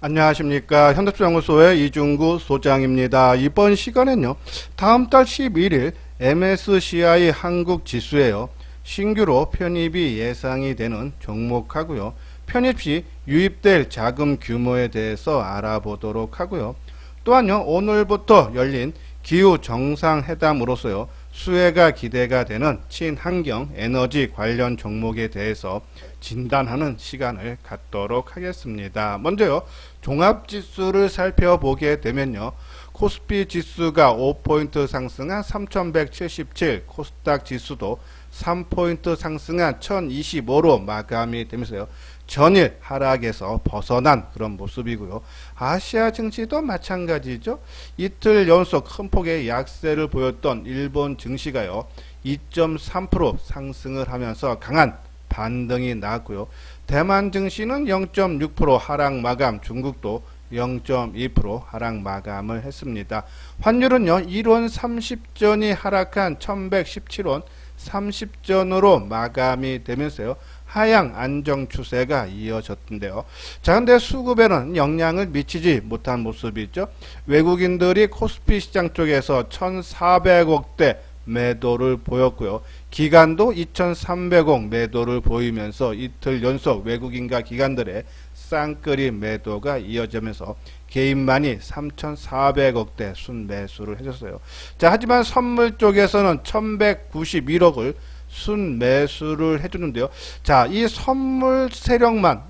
안녕하십니까. 현대투자연구소의 이중구 소장입니다. 이번 시간엔요, 다음 달 11일 MSCI 한국 지수에요, 신규로 편입이 예상이 되는 종목하고요, 편입 시 유입될 자금 규모에 대해서 알아보도록 하고요. 또한요, 오늘부터 열린 기후 정상회담으로서요, 수혜가 기대가 되는 친환경 에너지 관련 종목에 대해서 진단하는 시간을 갖도록 하겠습니다. 먼저요, 종합지수를 살펴보게 되면요, 코스피 지수가 5포인트 상승한 3177, 코스닥 지수도 3포인트 상승한 1025로 마감이 되면서요, 전일 하락에서 벗어난 그런 모습이고요. 아시아 증시도 마찬가지죠. 이틀 연속 큰 폭의 약세를 보였던 일본 증시가요, 2.3% 상승을 하면서 강한 반등이 나왔고요. 대만 증시는 0.6% 하락 마감, 중국도 0.2% 하락 마감을 했습니다. 환율은요, 1원 30전이 하락한 1117원 30전으로 마감이 되면서요, 하향 안정 추세가 이어졌는데요. 자, 근데 수급에는 영향을 미치지 못한 모습이죠. 외국인들이 코스피 시장 쪽에서 1,400억대 매도를 보였고요. 기관도 2,300억 매도를 보이면서 이틀 연속 외국인과 기관들의 쌍끌이 매도가 이어지면서 개인만이 3,400억대 순매수를 해줬어요. 자, 하지만 선물 쪽에서는 1,191억을 순매수를 해주는데요. 자, 이 선물 세력만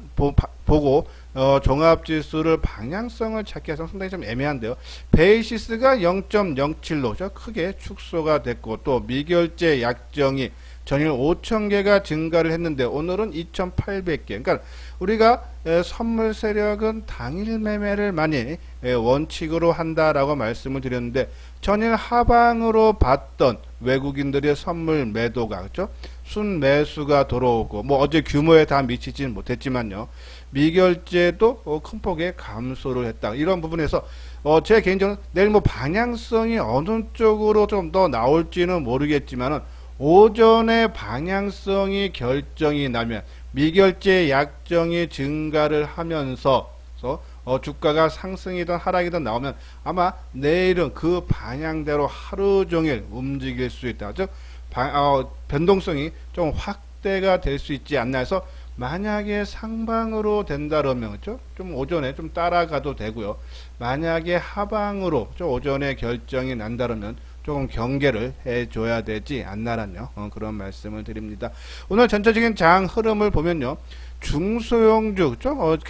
보고 종합지수를 방향성을 찾기 위해서 상당히 좀 애매한데요. 베이시스가 0.07로 크게 축소가 됐고, 또 미결제 약정이 전일 5,000개가 증가를 했는데 오늘은 2,800개. 그러니까 우리가 선물 세력은 당일 매매를 많이 원칙으로 한다라고 말씀을 드렸는데, 전일 하방으로 봤던 외국인들의 선물 매도가, 그렇죠? 순매수가 들어오고, 뭐 어제 규모에 다 미치진 못했지만요, 미결제도 큰 폭의 감소를 했다. 이런 부분에서 제 개인적으로 내일 뭐 방향성이 어느 쪽으로 좀 더 나올지는 모르겠지만은, 오전에 방향성이 결정이 나면 미결제 약정이 증가를 하면서 주가가 상승이든 하락이든 나오면 아마 내일은 그 방향대로 하루 종일 움직일 수 있다. 즉 변동성이 좀 확대가 될 수 있지 않나 해서, 만약에 상방으로 된다면 그렇죠? 좀 오전에 좀 따라가도 되고요. 만약에 하방으로 좀 오전에 결정이 난다면 조금 경계를 해줘야 되지 않나라뇨, 그런 말씀을 드립니다. 오늘 전체적인 장 흐름을 보면요, 중소형주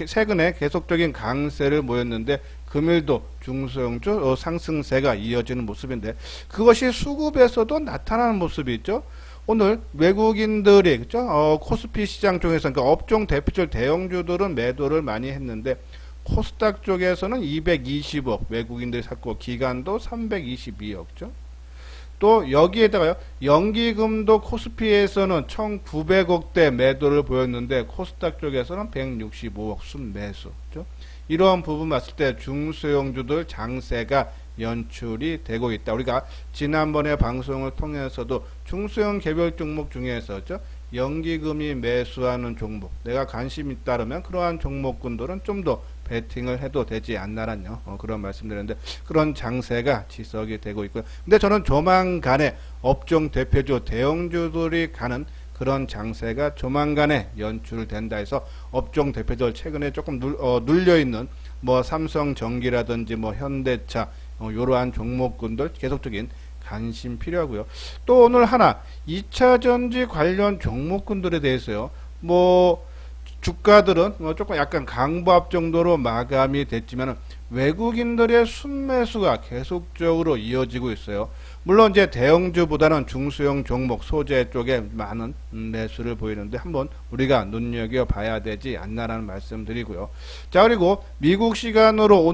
최근에 계속적인 강세를 보였는데 금일도 중소형주 상승세가 이어지는 모습인데, 그것이 수급에서도 나타나는 모습이 있죠. 오늘 외국인들이 코스피 시장 쪽에서, 그러니까 업종 대표적 대형주들은 매도를 많이 했는데, 코스닥 쪽에서는 220억 외국인들이 샀고, 기관도 322억죠. 또 여기에다가요, 연기금도 코스피에서는 1,900억대 매도를 보였는데 코스닥 쪽에서는 165억 순매수. 이러한 부분 봤을 때 중소형주들 장세가 연출이 되고 있다. 우리가 지난번에 방송을 통해서도 중소형 개별 종목 중에서 연기금이 매수하는 종목, 내가 관심 있다면 그러한 종목군들은 좀 더 베팅을 해도 되지 않나라뇨, 그런 말씀드렸는데, 그런 장세가 지속이 되고 있고요. 근데 저는 조만간에 업종 대표주 대형주들이 가는 그런 장세가 조만간에 연출된다 해서, 업종 대표들 최근에 조금 눌려있는 뭐 삼성전기라든지 뭐 현대차, 이러한 종목군들 계속적인 관심 필요하고요. 또 오늘 하나 2차전지 관련 종목군들에 대해서요, 뭐 주가들은 조금 약간 강보합 정도로 마감이 됐지만 외국인들의 순매수가 계속적으로 이어지고 있어요. 물론 이제 대형주보다는 중소형 종목 소재 쪽에 많은 매수를 보이는데 한번 우리가 눈여겨봐야 되지 않나라는 말씀드리고요. 자, 그리고 미국 시간으로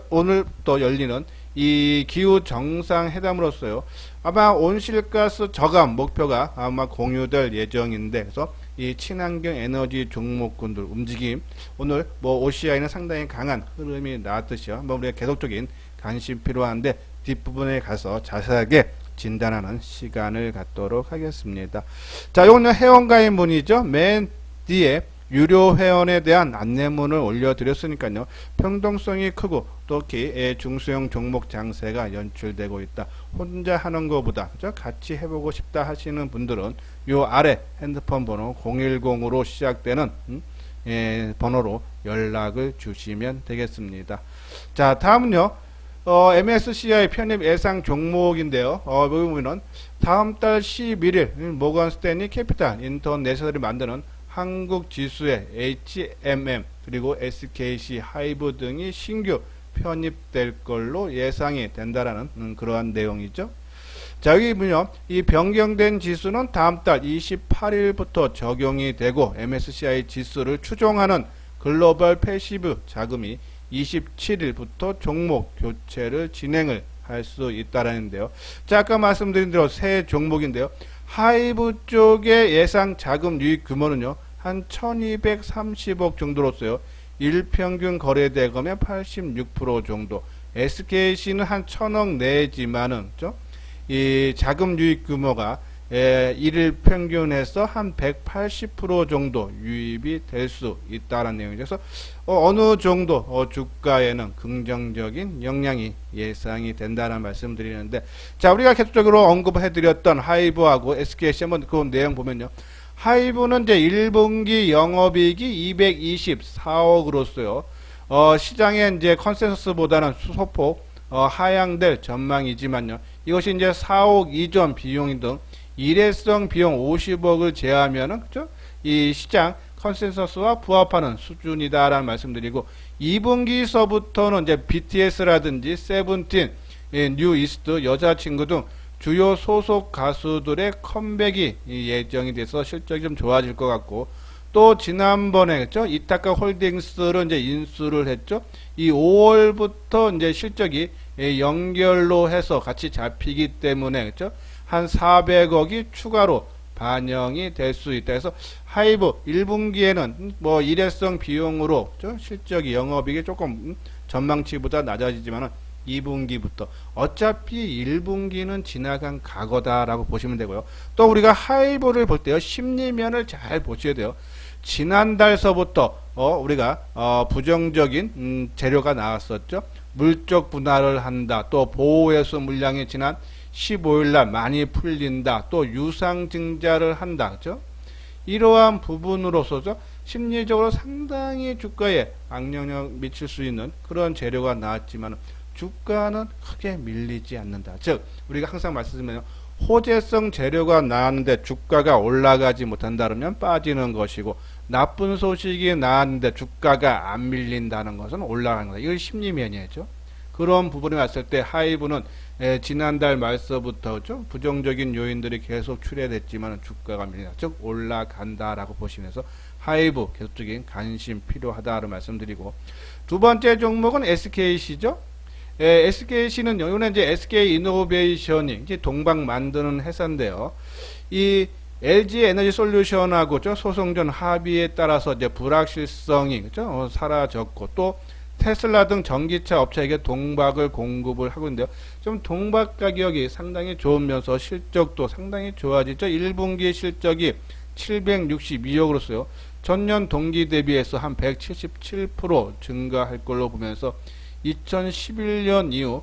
오늘 또 열리는 이 기후 정상회담으로서요, 아마 온실가스 저감 목표가 아마 공유될 예정인데, 그래서 이 친환경 에너지 종목군들 움직임, 오늘 뭐 OCI는 상당히 강한 흐름이 나왔듯이요, 한번 우리가 계속적인 관심 필요한데 뒷부분에 가서 자세하게 진단하는 시간을 갖도록 하겠습니다. 자, 요거는 회원가입 문의죠. 맨 뒤에 유료 회원에 대한 안내문을 올려드렸으니까요. 평등성이 크고 특히 중소형 종목 장세가 연출되고 있다. 혼자 하는 것보다 같이 해보고 싶다 하시는 분들은 요 아래 핸드폰 번호 010으로 시작되는 번호로 연락을 주시면 되겠습니다. 자, 다음은요. MSCI 편입 예상 종목인데요. 여기 보면은 다음 달 11일 모건 스탠리 캐피탈 인터내셔널이 만드는 한국 지수의 HMM 그리고 SKC 하이브 등이 신규 편입될 걸로 예상이 된다라는 그러한 내용이죠. 자, 여기 보면 이 변경된 지수는 다음 달 28일부터 적용이 되고 MSCI 지수를 추종하는 글로벌 패시브 자금이 27일부터 종목 교체를 진행을 할 수 있다라는데요. 자, 아까 말씀드린 대로 새 종목인데요. 하이브 쪽의 예상 자금 유입 규모는요. 한 1230억 정도로서요. 일평균 거래대금의 86% 정도. SKC는 한 1000억 내지만은 이 자금 유입 규모가 일일 평균에서 한 180% 정도 유입이 될 수 있다는 내용이죠. 그래서 어느 정도 주가에는 긍정적인 영향이 예상이 된다는 말씀드리는데, 자, 우리가 계속적으로 언급해드렸던 하이브하고 SKC 한번 그 내용 보면요. 하이브는 이제 1분기 영업이익이 224억으로서요. 시장의 이제 컨센서스보다는 소폭 하향될 전망이지만요. 이것이 이제 4억 이전 비용 등 일회성 비용 50억을 제하면은 이 시장 컨센서스와 부합하는 수준이다라는 말씀드리고, 2분기서부터는 이제 BTS라든지 세븐틴, 뉴 이스트, 여자친구 등 주요 소속 가수들의 컴백이 예정이 돼서 실적이 좀 좋아질 것 같고, 또 지난번에 이타카 홀딩스를 이제 인수를 했죠. 이 5월부터 이제 실적이 연결로 해서 같이 잡히기 때문에 한 400억이 추가로 반영이 될 수 있다. 그래서 하이브 1분기에는 뭐 일회성 비용으로 실적이 영업이익이 조금 전망치보다 낮아지지만은 2분기부터 어차피 1분기는 지나간 과거다라고 보시면 되고요. 또 우리가 하이브를 볼 때요. 심리면을 잘 보셔야 돼요. 지난달서부터 우리가 부정적인 재료가 나왔었죠. 물적 분할을 한다. 또 보호회수 물량이 지난 15일날 많이 풀린다. 또 유상증자를 한다. 그죠? 이러한 부분으로서 심리적으로 상당히 주가에 악영향을 미칠 수 있는 그런 재료가 나왔지만 주가는 크게 밀리지 않는다. 즉 우리가 항상 말씀드리면 호재성 재료가 나왔는데 주가가 올라가지 못한다면 빠지는 것이고, 나쁜 소식이 나왔는데 주가가 안 밀린다는 것은 올라가는 거다. 이건 심리면이죠. 그런 부분이 왔을 때 하이브는 지난달 말서부터 부정적인 요인들이 계속 출현했지만 주가가 밀린다. 즉 올라간다라고 보시면서 하이브 계속적인 관심 필요하다고 말씀드리고, 두 번째 종목은 SKC죠. SKC는 이거는 이제 SK 이노베이션이 이제 동방 만드는 회사인데요. 이 LG 에너지 솔루션하고 소송전 합의에 따라서 이제 불확실성이 사라졌고, 또 테슬라 등 전기차 업체에게 동박을 공급을 하고 있는데요. 좀 동박 가격이 상당히 좋으면서 실적도 상당히 좋아지죠. 1분기 실적이 762억으로서요. 전년 동기 대비해서 한 177% 증가할 걸로 보면서 2011년 이후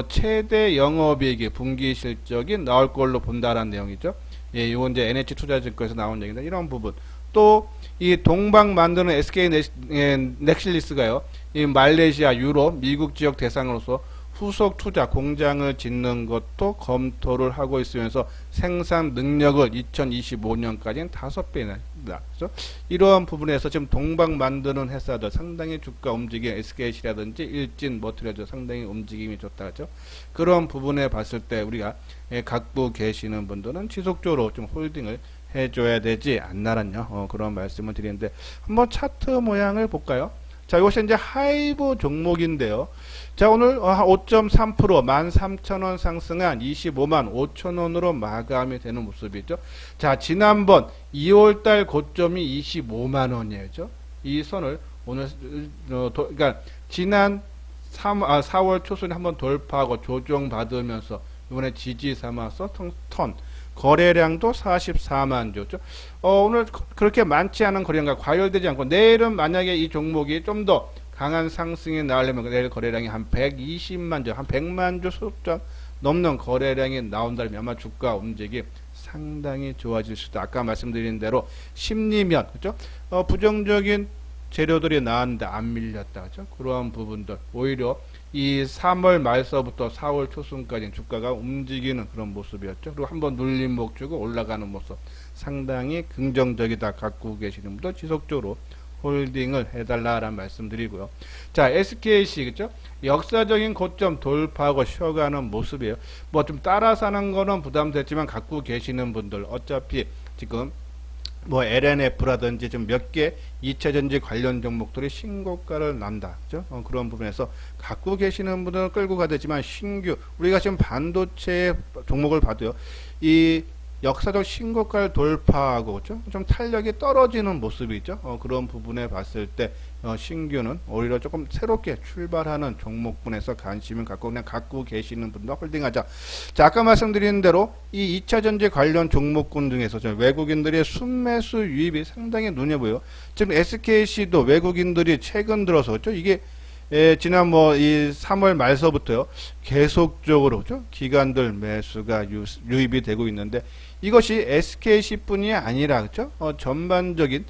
최대 영업이익이 분기 실적이 나올 걸로 본다라는 내용이죠. 예, 이건 이제 NH투자증권에서 나온 얘기인데, 이런 부분. 또 이 동방 만드는 SK 넥실리스가요. 이 말레이시아, 유럽, 미국 지역 대상으로서 후속 투자 공장을 짓는 것도 검토를 하고 있으면서 생산 능력을 2025년까지는 5배나. 그래서 이러한 부분에서 지금 동방 만드는 회사들 상당히 주가 움직임, SKC라든지 일진, 머티리얼 상당히 움직임이 좋다. 그죠? 그런 부분에 봤을 때 우리가 갖고 계시는 분들은 지속적으로 좀 홀딩을 해줘야 되지 않나라뇨. 그런 말씀을 드리는데, 한번 차트 모양을 볼까요? 자, 이것이 이제 하이브 종목인데요. 자, 오늘 5.3% 13,000원 상승한 25만 5천원으로 마감이 되는 모습이죠. 자, 지난번 2월달 고점이 25만원이죠. 이 선을 오늘, 그러니까 지난 4월 초순에 한번 돌파하고 조정받으면서 이번에 지지 삼아서 턴. 거래량도 44만 주. 오늘 그렇게 많지 않은 거래량과 과열되지 않고 내일은 만약에 이 종목이 좀 더 강한 상승이 나오려면 내일 거래량이 한 120만 주, 한 100만 주 수장 넘는 거래량이 나온다면 아마 주가 움직임 상당히 좋아질 수도. 아까 말씀드린 대로 심리면 그죠? 부정적인 재료들이 나왔는데 안 밀렸다 그죠? 그러한 부분들 오히려 이 3월 말서부터 4월 초순까지 주가가 움직이는 그런 모습이었죠. 그리고 한번 눌림목 주고 올라가는 모습 상당히 긍정적이다 갖고 계시는 분도 지속적으로 홀딩을 해달라라는 말씀드리고요. 자, SKC 그죠? 역사적인 고점 돌파하고 쉬어가는 모습이에요. 뭐 좀 따라 사는 거는 부담됐지만 갖고 계시는 분들 어차피 지금 뭐 LNF라든지 좀 몇 개 2차전지 관련 종목들이 신고가를 난다. 그죠? 그런 부분에서 갖고 계시는 분들은 끌고 가야 되지만 신규 우리가 지금 반도체 종목을 봐도요. 이 역사적 신고가를 돌파하고 그죠? 좀 탄력이 떨어지는 모습이 있죠. 그런 부분에 봤을 때 신규는 오히려 조금 새롭게 출발하는 종목군에서 관심을 갖고 그냥 갖고 계시는 분도 홀딩하자. 자, 아까 말씀드린 대로 이 2차전지 관련 종목군 중에서 외국인들의 순매수 유입이 상당히 눈에 보여요. 지금 SKC도 외국인들이 최근 들어서 그죠? 이게 지난 이 3월 말서부터요 계속적으로 그죠? 기관들 매수가 유입이 되고 있는데 이것이 SKC뿐이 아니라 그죠? 전반적인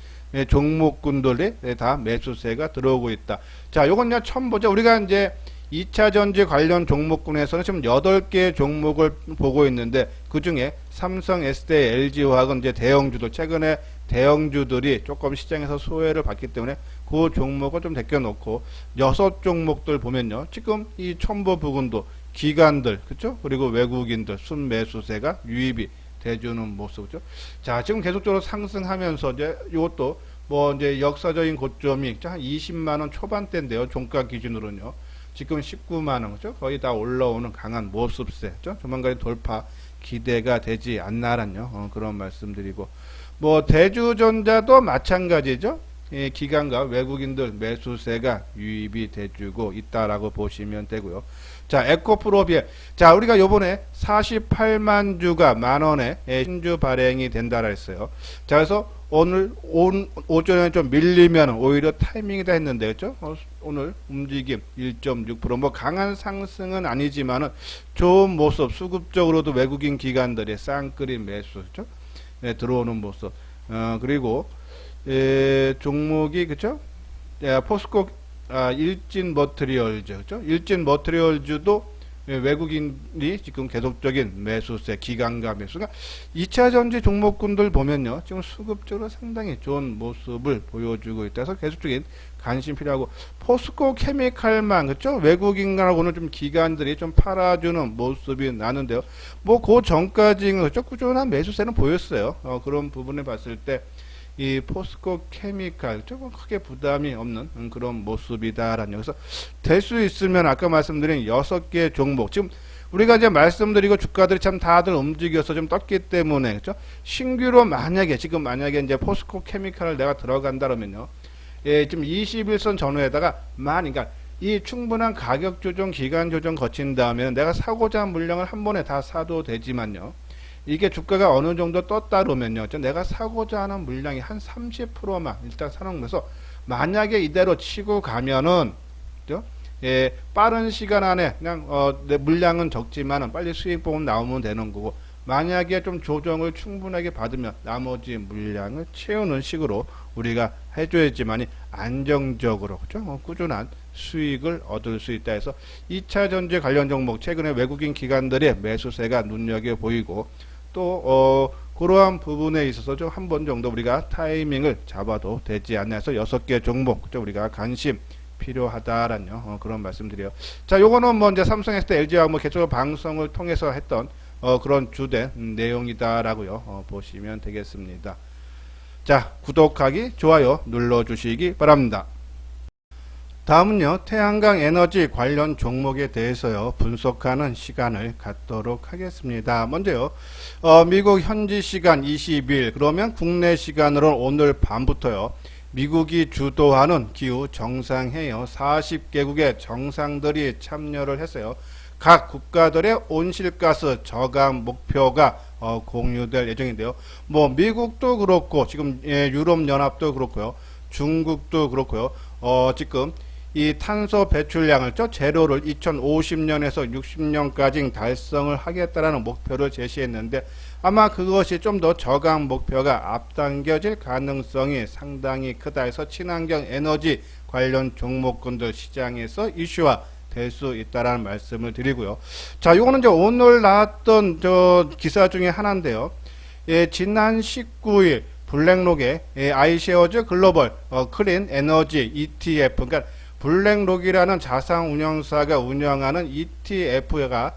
종목군들에 다 매수세가 들어오고 있다. 자, 요건 그냥 처음 보죠. 우리가 이제 2차 전지 관련 종목군에서는 지금 8개 종목을 보고 있는데 그 중에 삼성, SDI, LG화학은 이제 대형주들 최근에 대형주들이 조금 시장에서 소외를 받기 때문에 그 종목을 좀 제껴놓고 6종목들 보면요. 지금 이 첨보 부근도 기관들 그죠? 그리고 외국인들 순매수세가 유입이 돼주는 모습이죠. 자, 지금 계속적으로 상승하면서 이제 이것도 뭐 이제 역사적인 고점이 한 20만 원 초반대인데요. 종가 기준으로는요. 지금 19만 원 그죠? 거의 다 올라오는 강한 모습세. 그죠? 조만간 돌파 기대가 되지 않나란요. 그런 말씀드리고 뭐 대주전자도 마찬가지죠. 예, 기관과 외국인들 매수세가 유입이 돼주고 있다라고 보시면 되고요. 자, 에코프로비에 자 우리가 요번에 48만 주가 만원에 신주 발행이 된다라 했어요. 자, 그래서 오늘 오전에 좀 밀리면 오히려 타이밍이다 했는데 그죠? 오늘 움직임 1.6% 뭐 강한 상승은 아니지만은 좋은 모습 수급적으로도 외국인 기관들의 쌍끌이 매수 그죠? 네, 들어오는 모습. 그리고 종목이 그죠? 포스코 일진 머트리얼즈 그죠? 일진 머트리얼즈도 외국인이 지금 계속적인 매수세 기관가 매수가 2차 전지 종목군들 보면요. 지금 수급적으로 상당히 좋은 모습을 보여주고 있다서 계속적인 관심 필요하고 포스코 케미칼만 그죠? 외국인하고는 좀 기관들이 좀 팔아주는 모습이 나는데요. 뭐 그 전까지는 그죠? 꾸준한 매수세는 보였어요. 그런 부분을 봤을 때 이 포스코 케미칼 조금 크게 부담이 없는 그런 모습이다라는 여기서 될 수 있으면 아까 말씀드린 6개 종목 지금 우리가 이제 말씀드리고 주가들이 참 다들 움직여서 좀 떴기 때문에 그죠? 신규로 만약에 지금 이제 포스코 케미칼을 내가 들어간다면요. 예, 지금 21선 전후에다가 그러니까 이 충분한 가격 조정 기간 조정 거친 다음에 내가 사고자 한 물량을 한 번에 다 사도 되지만요. 이게 주가가 어느 정도 떴다 그러면요. 내가 사고자 하는 물량이 한 30%만 일단 사놓으면서 만약에 이대로 치고 가면은 그죠? 예, 빠른 시간 안에 그냥 내 물량은 적지만은 빨리 수익보험 나오면 되는 거고 만약에 좀 조정을 충분하게 받으면 나머지 물량을 채우는 식으로 우리가 해줘야지만이 안정적으로 그죠? 꾸준한 수익을 얻을 수 있다 해서 2차 전지 관련 종목 최근에 외국인 기관들의 매수세가 눈여겨 보이고 또 그러한 부분에 있어서 좀 한 번 정도 우리가 타이밍을 잡아도 되지 않나 해서 6개 종목 그죠? 우리가 관심 필요하다라는 그런 말씀드려요. 자, 요거는 뭐 이제 삼성, SDI, LG와 뭐 개별 방송을 통해서 했던 그런 주된 내용이다라고요. 보시면 되겠습니다. 자, 구독하기, 좋아요 눌러주시기 바랍니다. 다음은요, 태양광 에너지 관련 종목에 대해서요, 분석하는 시간을 갖도록 하겠습니다. 먼저요, 미국 현지 시간 20일, 그러면 국내 시간으로 오늘 밤부터요, 미국이 주도하는 기후 정상회의요, 40개국의 정상들이 참여를 했어요. 각 국가들의 온실가스 저감 목표가 공유될 예정인데요. 뭐 미국도 그렇고 지금 유럽 연합도 그렇고요. 중국도 그렇고요. 지금 이 탄소 배출량을 제로를 2050년에서 60년까지 달성을 하겠다라는 목표를 제시했는데 아마 그것이 좀 더 저강 목표가 앞당겨질 가능성이 상당히 크다 해서 친환경 에너지 관련 종목군들 시장에서 이슈화 될 수 있다라는 말씀을 드리고요. 자, 요거는 이제 오늘 나왔던 기사 중에 하나인데요. 지난 19일 블랙록의 아이쉐어즈 글로벌 클린 에너지 ETF, 그러니까 블랙록이라는 자산 운용사가 운영하는 ETF가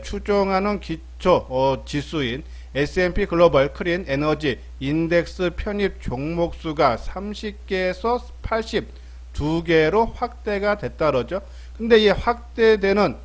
추종하는 기초 지수인 S&P 글로벌 클린 에너지 인덱스 편입 종목 수가 30개에서 82개로 확대가 됐다 그러죠. 근데 이 확대되는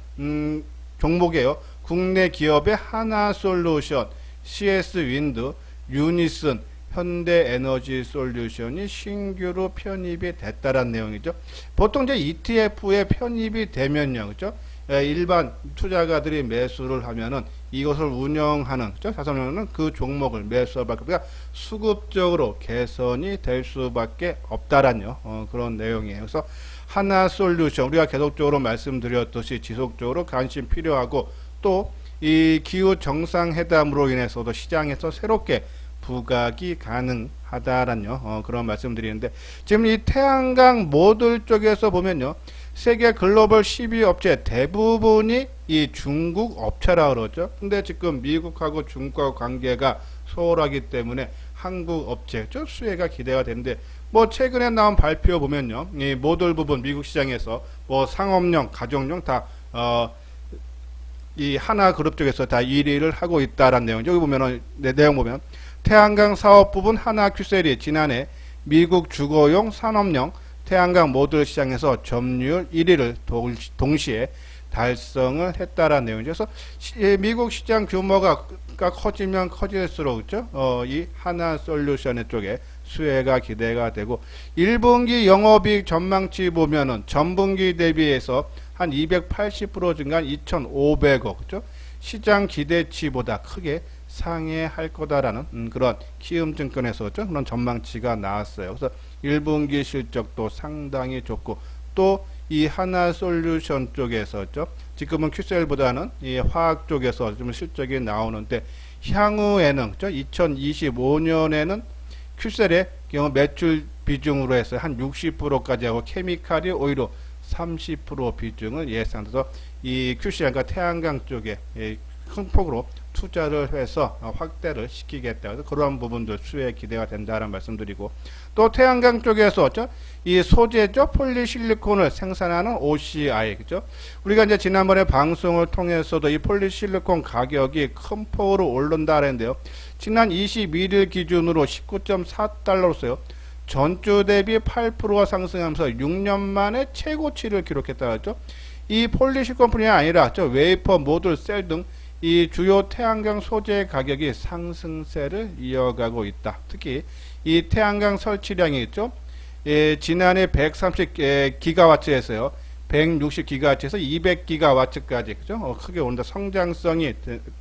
종목이에요. 국내 기업의 하나솔루션, CS윈드, 유니슨, 현대에너지솔루션이 신규로 편입이 됐다는 내용이죠. 보통 이제 ETF에 편입이 되면요, 그죠? 일반 투자가들이 매수를 하면은 이것을 운영하는, 그죠? 자산운용은 그 종목을 매수할 거니까 수급적으로 개선이 될 수밖에 없다라는 그런 내용이에요. 그래서 하나솔루션, 우리가 계속적으로 말씀드렸듯이 지속적으로 관심 필요하고 또 이 기후 정상회담으로 인해서도 시장에서 새롭게 부각이 가능하다라는 그런 말씀드리는데 지금 이 태양광 모듈 쪽에서 보면요, 세계 글로벌 12업체 대부분이 이 중국 업체라 그러죠. 근데 지금 미국하고 중국하고 관계가 소홀하기 때문에 한국 업체 수혜가 기대가 되는데 뭐 최근에 나온 발표 보면요, 이 모듈 부분 미국 시장에서 뭐 상업용, 가정용 다 이 하나 그룹 쪽에서 다 1위를 하고 있다라는 내용. 여기 보면은 내용 보면 태양광 사업 부분 하나 큐셀이 지난해 미국 주거용 산업용 태양광 모듈 시장에서 점유율 1위를 동시에 달성을 했다라는 내용이죠. 그래서 미국 시장 규모가 커지면 커질수록 그렇죠? 이 하나 솔루션 쪽에 수혜가 기대가 되고 1분기 영업이익 전망치 보면은 전분기 대비해서 한 280% 증가한 2,500억, 그죠? 시장 기대치보다 크게 상회할 거다라는 그런 키움증권에서 그런 전망치가 나왔어요. 그래서 1분기 실적도 상당히 좋고 또 이 하나솔루션 쪽에서 지금은 큐셀보다는 이 화학 쪽에서 좀 실적이 나오는데 향후에는 2025년에는 큐셀의 경우 매출 비중으로 해서 한 60%까지 하고 케미칼이 오히려 30% 비중을 예상해서 이 큐시안과 태양광 쪽에 큰 폭으로 투자를 해서 확대를 시키겠다. 그래서 그러한 부분들 수혜 기대가 된다는 말씀드리고 또 태양광 쪽에서 이 소재죠, 폴리실리콘을 생산하는 OCI, 그죠? 우리가 이제 지난번에 방송을 통해서도 이 폴리실리콘 가격이 큰 폭으로 오른다 그랬는데요. 지난 21일 기준으로 19.4달러로서요. 전주 대비 8%가 상승하면서 6년 만에 최고치를 기록했다 그랬죠. 이 폴리실리콘뿐이 아니라 웨이퍼, 모듈, 셀 등 이 주요 태양광 소재 가격이 상승세를 이어가고 있다. 특히 이 태양광 설치량이 있죠. 지난해 130기가와트에서요. 160기가와트에서 200기가와트까지 그죠? 크게 오른다. 성장성이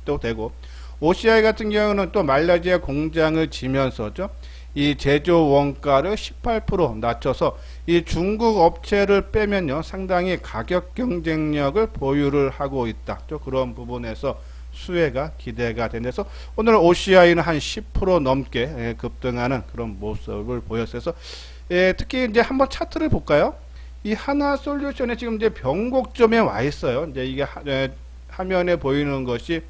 또 되고 OCI 같은 경우는 또 말레이시아 공장을 지면서죠. 이 제조 원가를 18% 낮춰서 이 중국 업체를 빼면요 상당히 가격 경쟁력을 보유를 하고 있다. 그런 부분에서 수혜가 기대가 되면서 오늘 OCI는 한 10% 넘게 급등하는 그런 모습을 보였어요. 특히 이제 한번 차트를 볼까요? 이 하나 솔루션에 지금 이제 변곡점에 와 있어요. 이제 이게 화면에 보이는 것이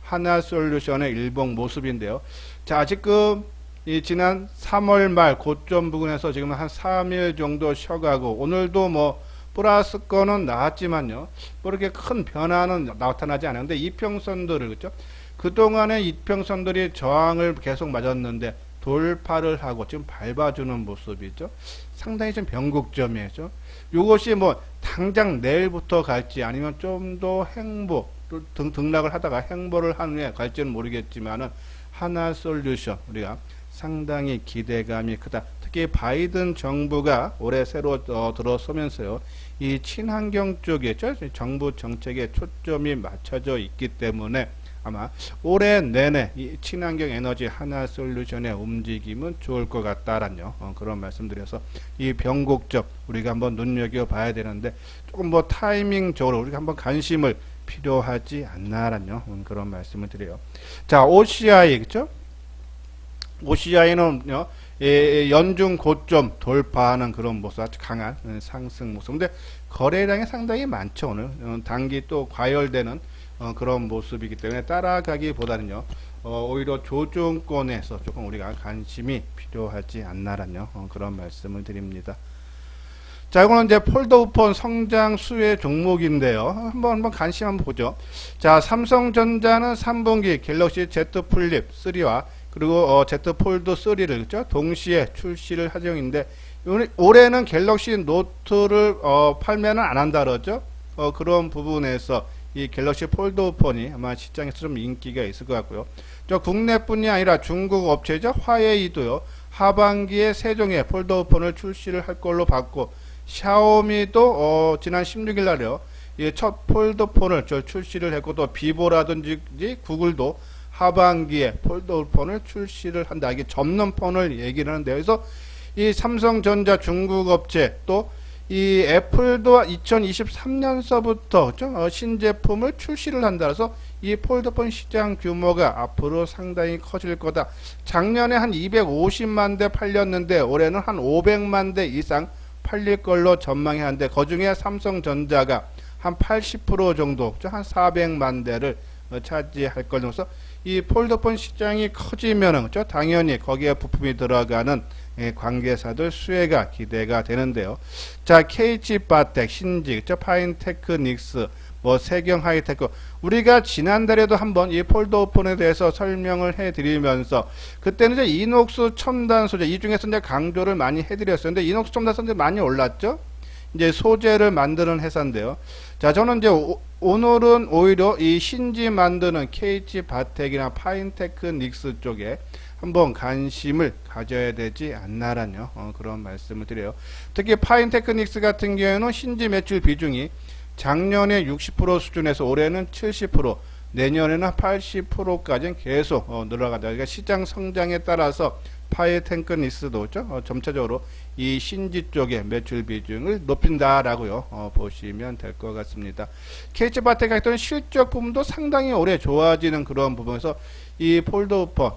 하나 솔루션의 일봉 모습인데요. 자, 지금 이 지난 3월 말 고점 부근에서 지금 한 3일 정도 쉬어가고 오늘도 뭐 플러스 거는 나왔지만요. 뭐 이렇게 큰 변화는 나타나지 않았는데 이평선들을 그죠? 그동안에 이평선들이 저항을 계속 맞았는데 돌파를 하고 지금 밟아주는 모습이죠. 상당히 좀 변곡점이죠. 이것이 뭐 당장 내일부터 갈지 아니면 좀 더 행보 등락을 하다가 행보를 하는 게 갈지는 모르겠지만은 하나 솔루션 우리가 상당히 기대감이 크다. 특히 바이든 정부가 올해 새로 들어서면서요. 이 친환경 쪽에 정부 정책에 초점이 맞춰져 있기 때문에 아마 올해 내내 이 친환경 에너지 하나 솔루션의 움직임은 좋을 것 같다라는 그런 말씀드려서 이 변곡점 우리가 한번 눈여겨봐야 되는데 조금 뭐 타이밍적으로 우리가 한번 관심을 필요하지 않나라는 그런 말씀을 드려요. 자, OCI 그죠? OCI는요, 연중 고점 돌파하는 그런 모습, 아주 강한 상승 모습. 근데 거래량이 상당히 많죠. 오늘 단기 또 과열되는 그런 모습이기 때문에 따라가기보다는요, 오히려 조정권에서 조금 우리가 관심이 필요하지 않나라는 그런 말씀을 드립니다. 자, 이거는 이제 폴더오폰 성장 수혜 종목인데요. 한번 관심 한번 보죠. 자, 삼성전자는 3분기 갤럭시 Z 플립 3와 그리고 Z 폴드 3를 그죠? 동시에 출시를 할 예정인데 올해는 갤럭시 노트를 판매는 안 한다 그러죠. 그런 부분에서 이 갤럭시 폴더폰이 아마 시장에서 좀 인기가 있을 것 같고요. 저 국내뿐이 아니라 중국 업체죠. 화웨이도요. 하반기에 세종에 폴더폰을 출시를 할 걸로 봤고 샤오미도 지난 16일 날에요. 첫 폴더폰을 출시를 했고 또 비보라든지 구글도 하반기에 폴더폰을 출시를 한다. 이게 접는 폰을 얘기를 하는데요. 그래서 이 삼성전자 중국 업체 또 이 애플도 2023년서부터 신제품을 출시를 한다. 그래서 이 폴더폰 시장 규모가 앞으로 상당히 커질 거다. 작년에 한 250만 대 팔렸는데 올해는 한 500만 대 이상 팔릴 걸로 전망해야 하는데 그 중에 삼성전자가 한 80% 정도, 한 400만 대를 차지할 걸로서 이 폴더폰 시장이 커지면은 당연히 거기에 부품이 들어가는 관계사들 수혜가 기대가 되는데요. 자, KG바텍, 신직, 파인테크닉스, 뭐 세경하이테크 우리가 지난달에도 한번 이 폴더폰에 대해서 설명을 해드리면서 그때는 이제 이녹스 첨단 소재 이 중에서 이제 강조를 많이 해드렸어요. 근데 이녹스 첨단 소재 많이 올랐죠. 이제 소재를 만드는 회사인데요. 자, 저는 이제 오늘은 오히려 이 신지 만드는 KG바텍이나 파인테크닉스 쪽에 한번 관심을 가져야 되지 않나라는 그런 말씀을 드려요. 특히 파인테크닉스 같은 경우에는 신지 매출 비중이 작년에 60% 수준에서 올해는 70%, 내년에는 80%까지는 계속 늘어가다. 그러니까 시장 성장에 따라서 파인테크닉스도 점차적으로 이 신지 쪽의 매출 비중을 높인다라고요. 보시면 될 것 같습니다. KG바텍 같은 실적 부분도 상당히 오래 좋아지는 그런 부분에서 이 폴더폰,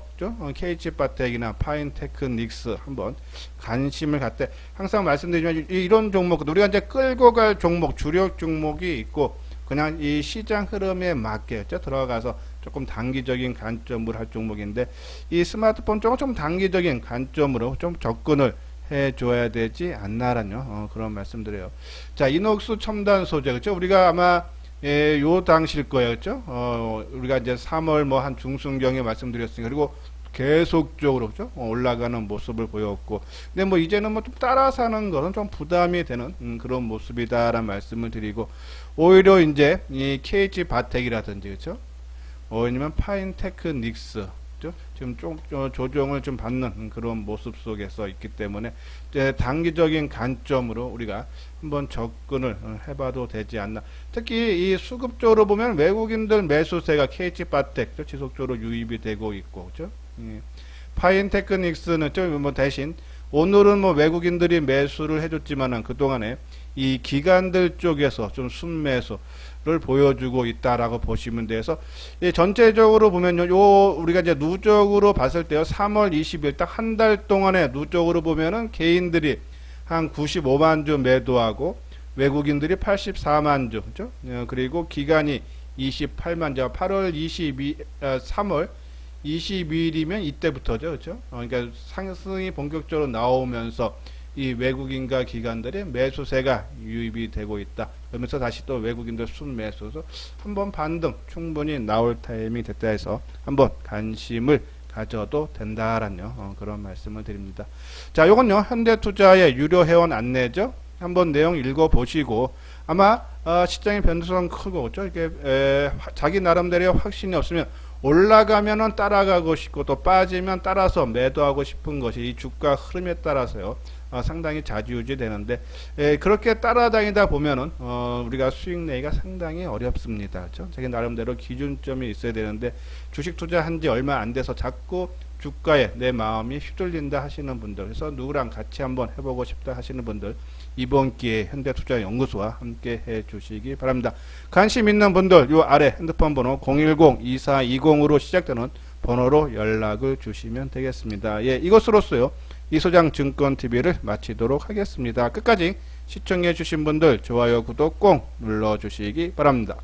KG바텍이나 파인테크닉스 한번 관심을 갖되 항상 말씀드리지만 이런 종목 우리가 이제 끌고 갈 종목 주력 종목이 있고 그냥 이 시장 흐름에 맞게 들어가서 조금 단기적인 관점으로 할 종목인데 이 스마트폰 쪽은 좀 단기적인 관점으로 좀 접근을 해줘야 되지 않나라는 그런 말씀드려요. 자, 이녹스 첨단 소재 그렇죠? 우리가 아마 요 당시일 거예요, 그렇죠? 우리가 이제 3월 뭐 한 중순경에 말씀드렸으니까 그리고 계속적으로 그렇죠? 올라가는 모습을 보였고, 근데 뭐 이제는 뭐 좀 따라 사는 것은 좀 부담이 되는 그런 모습이다라는 말씀을 드리고, 오히려 이제 이 KG바텍이라든지 그렇죠? 아니면 파인테크닉스 지금 좀 조정을 좀 받는 그런 모습 속에서 있기 때문에 이제 단기적인 관점으로 우리가 한번 접근을 해봐도 되지 않나. 특히 이 수급적으로 보면 외국인들 매수세가 KG바텍 지속적으로 유입이 되고 있고, 그죠? 파인테크닉스는 뭐 대신 오늘은 뭐 외국인들이 매수를 해줬지만은 그 동안에 이 기관들 쪽에서 좀 순매수를 보여주고 있다라고 보시면 돼서 전체적으로 보면요, 우리가 이제 누적으로 봤을 때요, 3월 20일 딱 한 달 동안에 누적으로 보면은 개인들이 한 95만 주 매도하고 외국인들이 84만 주, 그죠? 그리고 기간이 28만 주, 3월 22일이면 이때부터죠, 그죠? 그러니까 상승이 본격적으로 나오면서 이 외국인과 기관들의 매수세가 유입이 되고 있다. 그러면서 다시 또 외국인들 순매수서 한번 반등 충분히 나올 타임이 됐다 해서 한번 관심을 가져도 된다라는 그런 말씀을 드립니다. 자, 요건요, 현대투자의 유료 회원 안내죠. 한번 내용 읽어보시고 아마 시장의 변동성 크고 그렇죠? 이게 자기 나름대로 확신이 없으면 올라가면은 따라가고 싶고 또 빠지면 따라서 매도하고 싶은 것이 이 주가 흐름에 따라서요. 상당히 좌지우지 되는데 그렇게 따라다니다 보면은 우리가 수익 내기가 상당히 어렵습니다. 그렇죠? 자기 나름대로 기준점이 있어야 되는데 주식 투자한 지 얼마 안 돼서 자꾸 주가에 내 마음이 휘둘린다 하시는 분들, 그래서 누구랑 같이 한번 해보고 싶다 하시는 분들, 이번 기회에 현대투자연구소와 함께 해 주시기 바랍니다. 관심 있는 분들 요 아래 핸드폰 번호 010-2420으로 시작되는 번호로 연락을 주시면 되겠습니다. 예, 이것으로써요 이소장 증권TV를 마치도록 하겠습니다. 끝까지 시청해 주신 분들 좋아요 구독 꼭 눌러 주시기 바랍니다.